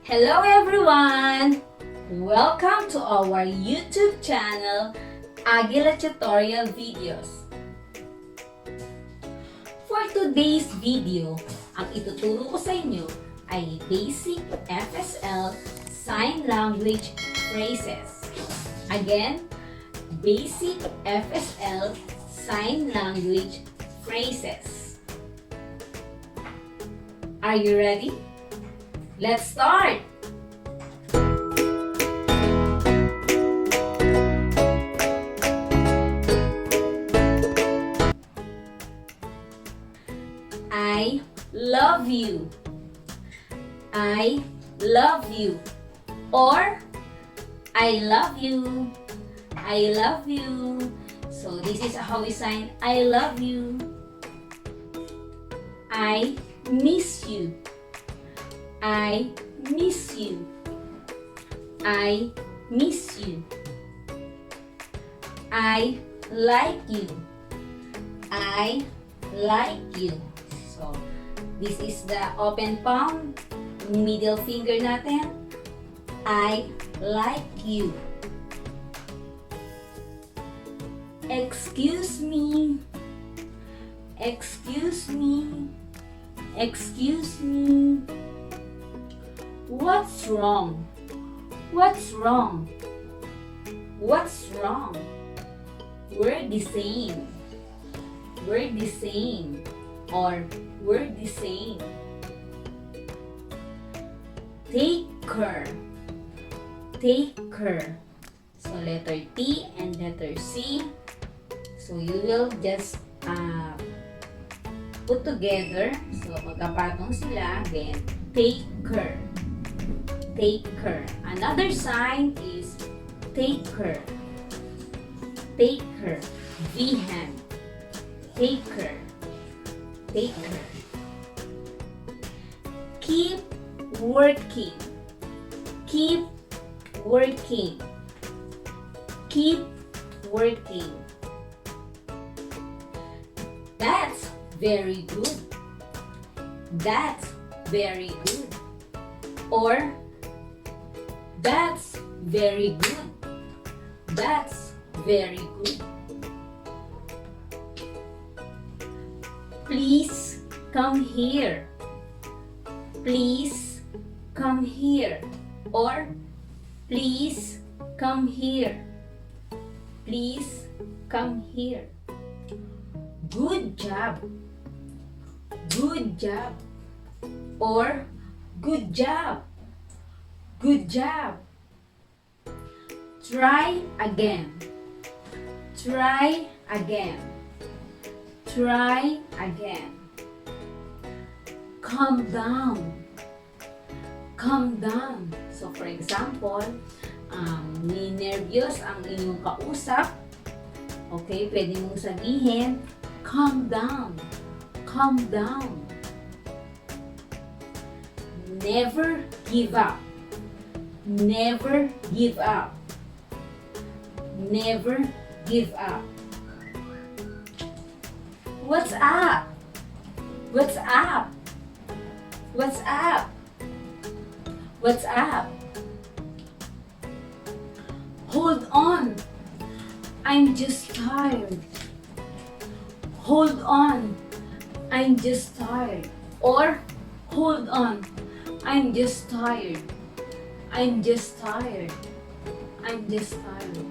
Hello everyone! Welcome to our YouTube channel, Aguila Tutorial Videos. For today's video, ang ituturo ko sa inyo ay Basic FSL Sign Language Phrases. Again, Basic FSL Sign Language Phrases. Are you ready? Let's start! I love you. I love you. Or I love you. I love you. So this is how we sign I love you. I miss you. I miss you. I miss you. I like you. I like you. So, this is the open palm, middle finger natin. I like you. Excuse me. Excuse me. Excuse me. What's wrong? What's wrong? What's wrong? We're the same. We're the same. Or we're the same. Take care. Take care. So letter T and letter C. So you will just put together. So magkapatong sila. Again, take care. Take care. Another sign is take care. Take care. V hand. Take care. Take care. Keep working. Keep working. Keep working. That's very good. That's very good. Or that's very good. That's very good. Please come here. Please come here. Or please come here. Please come here. Good job. Good job. Or good job. Good job. Try again. Try again. Try again. Calm down. Calm down. So for example, ni-nervyos ang inyong kausap. Okay, pwede mong sabihin, calm down. Calm down. Never give up. Never give up. Never give up. What's up? What's up? What's up? What's up? Hold on. I'm just tired. Hold on. I'm just tired. Or hold on. I'm just tired. I'm just tired. I'm just tired.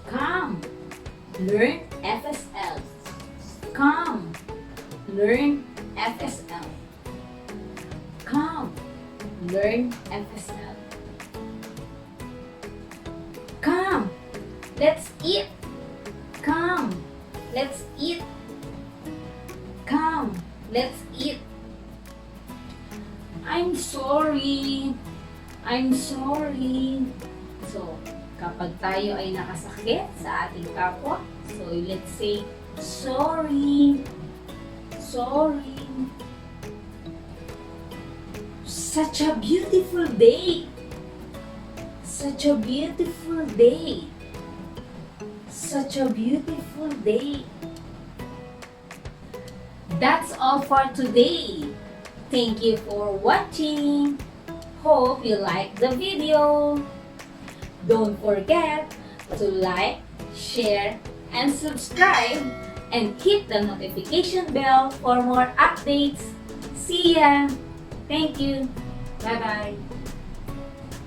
Come. Learn FSL. Come. Learn FSL. Come. Learn FSL. Come. Let's eat. Come. Let's eat. Come. Let's eat. I'm sorry. I'm sorry. So, kapag tayo ay nakasakit sa ating kapwa, so let's say, sorry. Sorry. Such a beautiful day. Such a beautiful day. Such a beautiful day. That's all for today. Thank you for watching. Hope you like the video. Don't forget to like, share, and subscribe, and hit the notification bell for more updates. See ya! Thank you! Bye-bye!